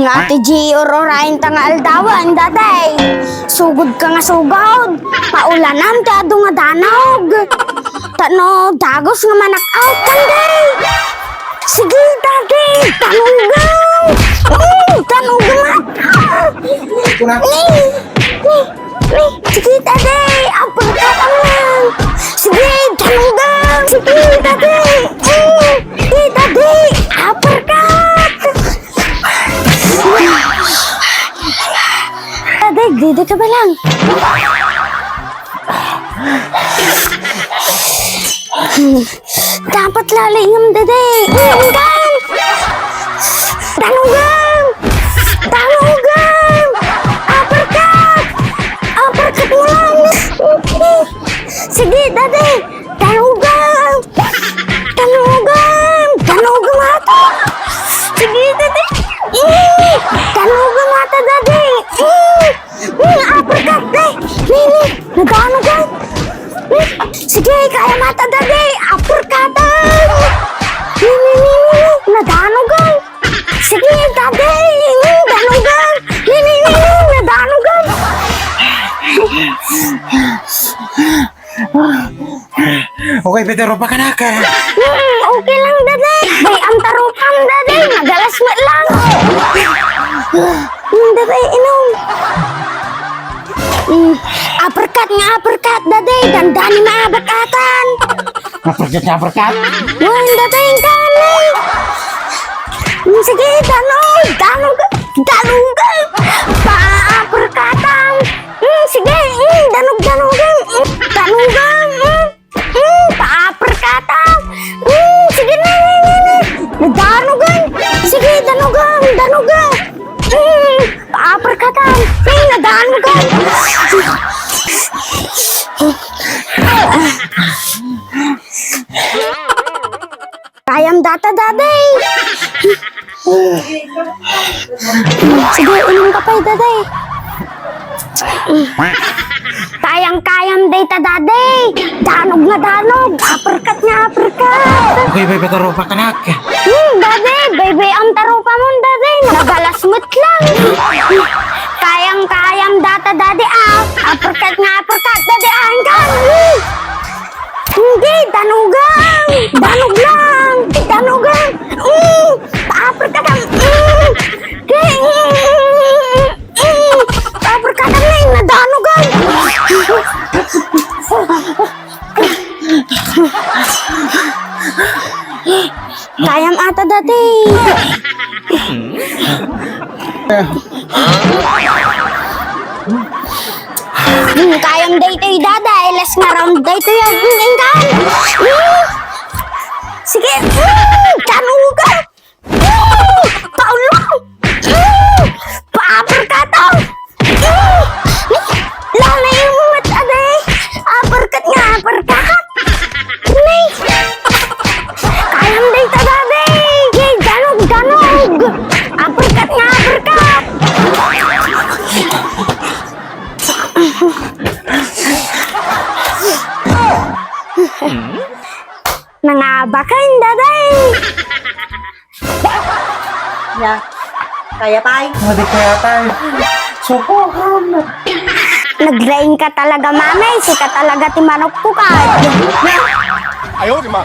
Nga ti G orain tangal dawan daday. Sugod ka nga sugod. Paulanan ti adu nga danog. Tano dagos nga manak-out kan day. Sige daday, tanugaw. Tanugaw mata. Sige daday, apel ka tangan. Sige tanugaw. Sige daday. Sige daday, apel ka. Daday, dito ka ba lang? Dapat lalingam, daday. Tanugan! Tanugan! Tanugan! Uppercut! Uppercut mo lang! Sige, daday! Tanugan! Tanugan! Tanugan mata! Sige, daday! Tanugan mata, daday! Uppercut, day! Nini! Naganogan! Sige, kaya mata, daday! Uppercutan! Nini! Naganogan! Sige, daday! Naganogan! Nini! Naganogan! Okay, Pedro, pa ka na ka. Okay lang, daday! Bay, ang tarupang, daday! Nagalas mo lang! Daday, inom! Uppercut nga, uppercut, daday! Dandani maabakatan! Uppercut. Wan, daday, kanay! Sige, danog! Danog! Pa-uppercutan! Sige, danog-danogan! Danugan! Pa-uppercutan! Sige na! Danugan! Sige, danugan! Pa-uppercutan! Nadanugan! Kayam data, daday! Sige, inom ka pa, daday! Kayang-kayam data, daday! Danog na danog! Uppercut nga, uppercut! Okay, Pedro, pa ka na ka. Daday! Baby, ang tarupa mo, daday! Nagalasmut lang! Kayang-kayam data, daday! Uppercut nga, uppercut! Daday, hanggang! Hindi! Danugang! Danog lang! Danugang! Pa-uppercut ang! Pa-uppercut ang na yung nadanugang! Kayam ata dati. Kayam dito yung daday. Last nga round dito yung ingkan. Sige. Tanugan. Paulong. Pa-uppercut. Lala yung mata day. Uppercut nga, uppercut. Kayam dito daday. Danog. Uppercut nga, uppercut. Nangabakan, daday. Ya, kaya tay. Hindi kaya tayo. Sukuhan. Nag-rain ka talaga, mamay. Si ka talaga timanok ko ka. Ayaw, di ma.